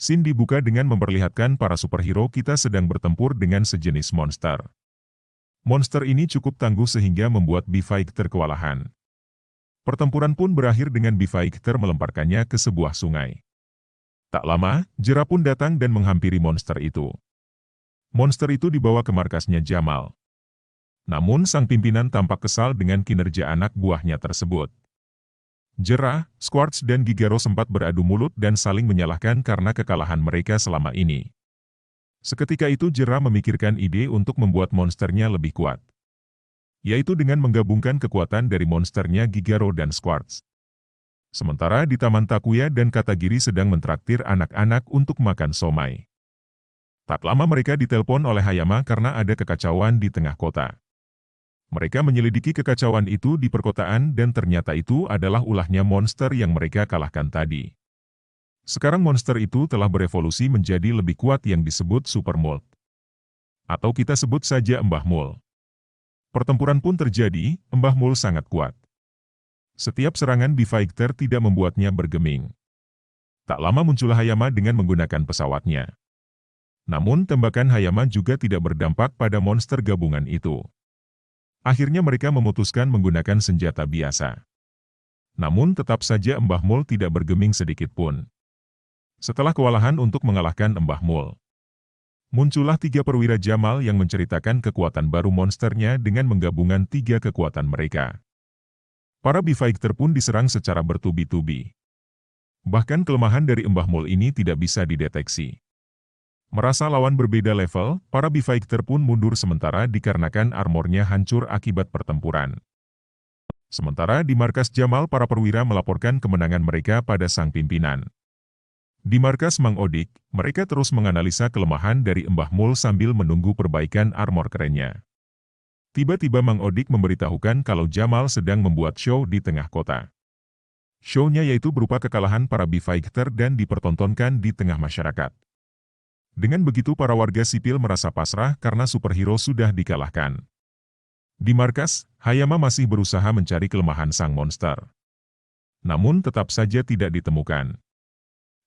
Scene dibuka dengan memperlihatkan para superhero kita sedang bertempur dengan sejenis monster. Monster ini cukup tangguh sehingga membuat B-Fighter kewalahan. Pertempuran pun berakhir dengan B-Fighter melemparkannya ke sebuah sungai. Tak lama, Jera pun datang dan menghampiri monster itu. Monster itu dibawa ke markasnya Jamal. Namun sang pimpinan tampak kesal dengan kinerja anak buahnya tersebut. Jera, Squartz dan Gigero sempat beradu mulut dan saling menyalahkan karena kekalahan mereka selama ini. Seketika itu Jera memikirkan ide untuk membuat monsternya lebih kuat. Yaitu dengan menggabungkan kekuatan dari monsternya Gigero dan Squartz. Sementara di Taman Takuya dan Katagiri sedang mentraktir anak-anak untuk makan somai. Tak lama mereka ditelepon oleh Hayama karena ada kekacauan di tengah kota. Mereka menyelidiki kekacauan itu di perkotaan dan ternyata itu adalah ulahnya monster yang mereka kalahkan tadi. Sekarang monster itu telah berevolusi menjadi lebih kuat yang disebut Super Mold. Atau kita sebut saja Mbah Mul. Pertempuran pun terjadi, Mbah Mul sangat kuat. Setiap serangan B-Fighter tidak membuatnya bergeming. Tak lama muncullah Hayama dengan menggunakan pesawatnya. Namun tembakan Hayama juga tidak berdampak pada monster gabungan itu. Akhirnya mereka memutuskan menggunakan senjata biasa. Namun tetap saja Mbah Mul tidak bergeming sedikit pun. Setelah kewalahan untuk mengalahkan Mbah Mul, muncullah 3 perwira Jamal yang menceritakan kekuatan baru monsternya dengan menggabungan 3 kekuatan mereka. Para B-Fighter pun diserang secara bertubi-tubi. Bahkan kelemahan dari Mbah Mul ini tidak bisa dideteksi. Merasa lawan berbeda level, para B-Fighter pun mundur sementara dikarenakan armornya hancur akibat pertempuran. Sementara di markas Jamal para perwira melaporkan kemenangan mereka pada sang pimpinan. Di markas Mang Odik, mereka terus menganalisa kelemahan dari Mbah Mul sambil menunggu perbaikan armor kerennya. Tiba-tiba Mang Odik memberitahukan kalau Jamal sedang membuat show di tengah kota. Show-nya yaitu berupa kekalahan para B-Fighter dan dipertontonkan di tengah masyarakat. Dengan begitu para warga sipil merasa pasrah karena superhero sudah dikalahkan. Di markas, Hayama masih berusaha mencari kelemahan sang monster. Namun tetap saja tidak ditemukan.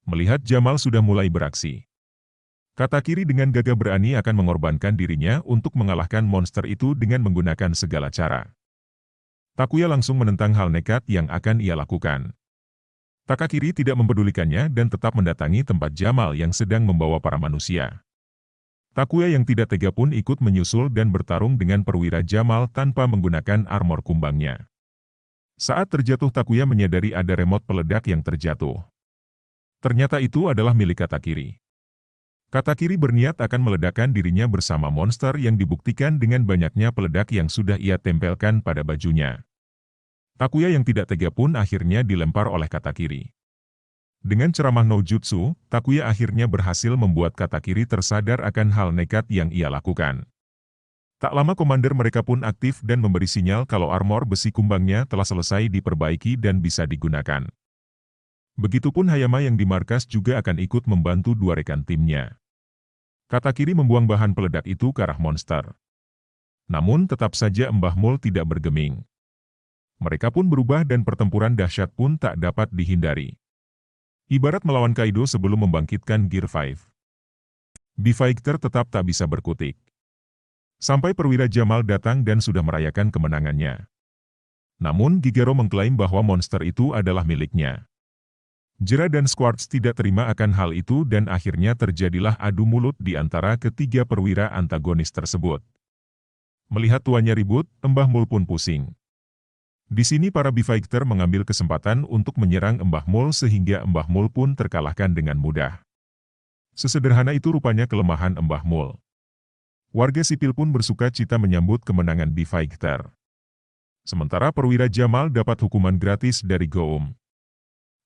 Melihat Jamal sudah mulai beraksi, Katakiri dengan gagah berani akan mengorbankan dirinya untuk mengalahkan monster itu dengan menggunakan segala cara. Takuya langsung menentang hal nekat yang akan ia lakukan. Takakiri tidak mempedulikannya dan tetap mendatangi tempat Jamal yang sedang membawa para manusia. Takuya yang tidak tega pun ikut menyusul dan bertarung dengan perwira Jamal tanpa menggunakan armor kumbangnya. Saat terjatuh Takuya menyadari ada remote peledak yang terjatuh. Ternyata itu adalah milik Katakiri. Katakiri berniat akan meledakkan dirinya bersama monster yang dibuktikan dengan banyaknya peledak yang sudah ia tempelkan pada bajunya. Takuya yang tidak tega pun akhirnya dilempar oleh Katakiri. Dengan ceramah no jutsu, Takuya akhirnya berhasil membuat Katakiri tersadar akan hal nekat yang ia lakukan. Tak lama komander mereka pun aktif dan memberi sinyal kalau armor besi kumbangnya telah selesai diperbaiki dan bisa digunakan. Begitupun Hayama yang di markas juga akan ikut membantu 2 rekan timnya. Katakiri membuang bahan peledak itu ke arah monster. Namun tetap saja Mbah Mul tidak bergeming. Mereka pun berubah dan pertempuran dahsyat pun tak dapat dihindari. Ibarat melawan Kaido sebelum membangkitkan Gear 5. B-Fighter tetap tak bisa berkutik. Sampai perwira Jamal datang dan sudah merayakan kemenangannya. Namun Gigero mengklaim bahwa monster itu adalah miliknya. Jera dan Squartz tidak terima akan hal itu dan akhirnya terjadilah adu mulut di antara ketiga perwira antagonis tersebut. Melihat tuannya ribut, Mbah Mul pun pusing. Di sini para B-Fighter mengambil kesempatan untuk menyerang Mbah Mul sehingga Mbah Mul pun terkalahkan dengan mudah. Sesederhana itu rupanya kelemahan Mbah Mul. Warga sipil pun bersuka cita menyambut kemenangan B-Fighter. Sementara perwira Jamal dapat hukuman gratis dari Goum.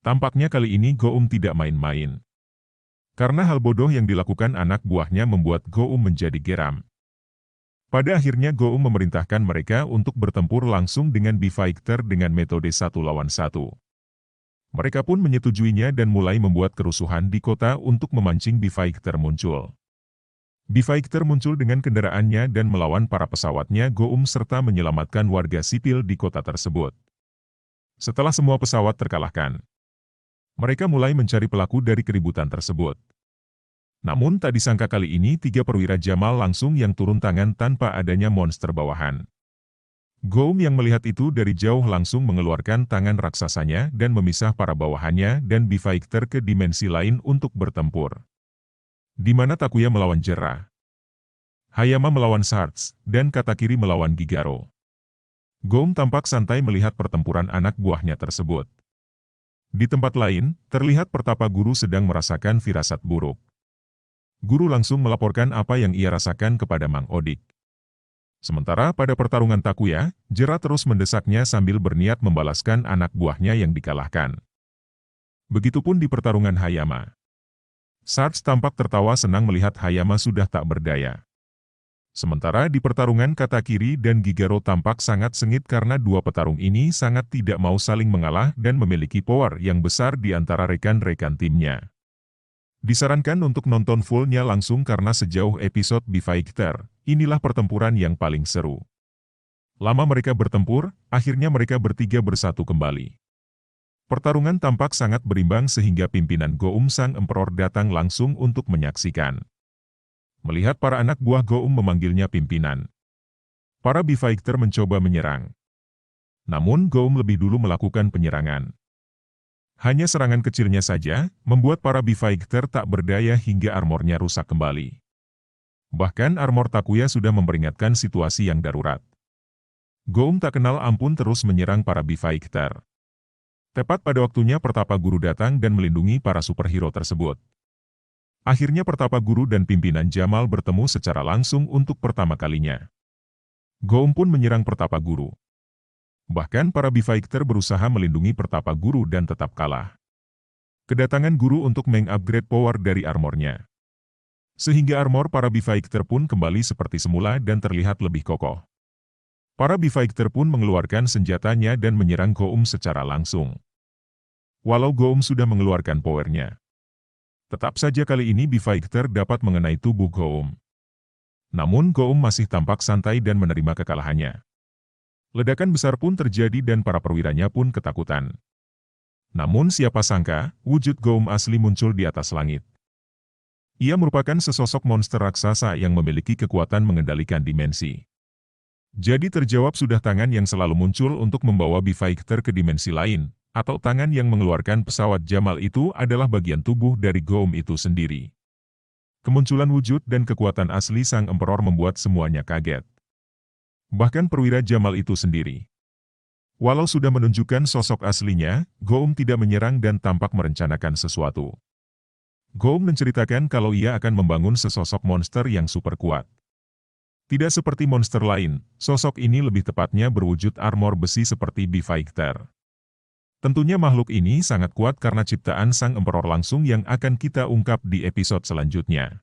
Tampaknya kali ini Goum tidak main-main. Karena hal bodoh yang dilakukan anak buahnya membuat Goum menjadi geram. Pada akhirnya Goum memerintahkan mereka untuk bertempur langsung dengan B-Fighter dengan metode 1 lawan 1. Mereka pun menyetujuinya dan mulai membuat kerusuhan di kota untuk memancing B-Fighter muncul. B-Fighter muncul dengan kendaraannya dan melawan para pesawatnya Goum serta menyelamatkan warga sipil di kota tersebut. Setelah semua pesawat terkalahkan, mereka mulai mencari pelaku dari keributan tersebut. Namun tak disangka kali ini 3 perwira Jamal langsung yang turun tangan tanpa adanya monster bawahan. Goum yang melihat itu dari jauh langsung mengeluarkan tangan raksasanya dan memisah para bawahannya dan B-Fighter ke dimensi lain untuk bertempur. Di mana Takuya melawan Jera, Hayama melawan Sarge, dan Katakiri melawan Gigaro. Goum tampak santai melihat pertempuran anak buahnya tersebut. Di tempat lain, terlihat Pertapa Guru sedang merasakan firasat buruk. Guru langsung melaporkan apa yang ia rasakan kepada Mang Odik. Sementara pada pertarungan Takuya, Jera terus mendesaknya sambil berniat membalaskan anak buahnya yang dikalahkan. Begitupun di pertarungan Hayama. Sarge tampak tertawa senang melihat Hayama sudah tak berdaya. Sementara di pertarungan Katakiri dan Gigaro tampak sangat sengit karena dua petarung ini sangat tidak mau saling mengalah dan memiliki power yang besar di antara rekan-rekan timnya. Disarankan untuk nonton fullnya langsung karena sejauh episode B-Fighter, inilah pertempuran yang paling seru. Lama mereka bertempur, akhirnya mereka bertiga bersatu kembali. Pertarungan tampak sangat berimbang sehingga pimpinan Goum Sang Emperor datang langsung untuk menyaksikan. Melihat para anak buah Goum memanggilnya pimpinan, para B-Fighter mencoba menyerang. Namun Goum lebih dulu melakukan penyerangan. Hanya serangan kecilnya saja, membuat para B-Fighter tak berdaya hingga armornya rusak kembali. Bahkan armor Takuya sudah memperingatkan situasi yang darurat. Goum tak kenal ampun terus menyerang para B-Fighter. Tepat pada waktunya Pertapa Guru datang dan melindungi para superhero tersebut. Akhirnya Pertapa Guru dan pimpinan Jamal bertemu secara langsung untuk pertama kalinya. Goum pun menyerang Pertapa Guru. Bahkan para B-Fighter berusaha melindungi Pertapa Guru dan tetap kalah. Kedatangan Guru untuk mengupgrade power dari armornya. Sehingga armor para B-Fighter pun kembali seperti semula dan terlihat lebih kokoh. Para B-Fighter pun mengeluarkan senjatanya dan menyerang Goum secara langsung. Walau Goum sudah mengeluarkan powernya, tetap saja kali ini B-Fighter dapat mengenai tubuh Goum. Namun Goum masih tampak santai dan menerima kekalahannya. Ledakan besar pun terjadi dan para perwiranya pun ketakutan. Namun siapa sangka, wujud Goum asli muncul di atas langit. Ia merupakan sesosok monster raksasa yang memiliki kekuatan mengendalikan dimensi. Jadi terjawab sudah tangan yang selalu muncul untuk membawa B-Fighter ke dimensi lain, atau tangan yang mengeluarkan pesawat Jamal itu adalah bagian tubuh dari Goum itu sendiri. Kemunculan wujud dan kekuatan asli Sang Emperor membuat semuanya kaget. Bahkan perwira Jamal itu sendiri. Walau sudah menunjukkan sosok aslinya, Goum tidak menyerang dan tampak merencanakan sesuatu. Goum menceritakan kalau ia akan membangun sesosok monster yang super kuat. Tidak seperti monster lain, sosok ini lebih tepatnya berwujud armor besi seperti B-Fighter. Tentunya makhluk ini sangat kuat karena ciptaan Sang Emperor langsung yang akan kita ungkap di episode selanjutnya.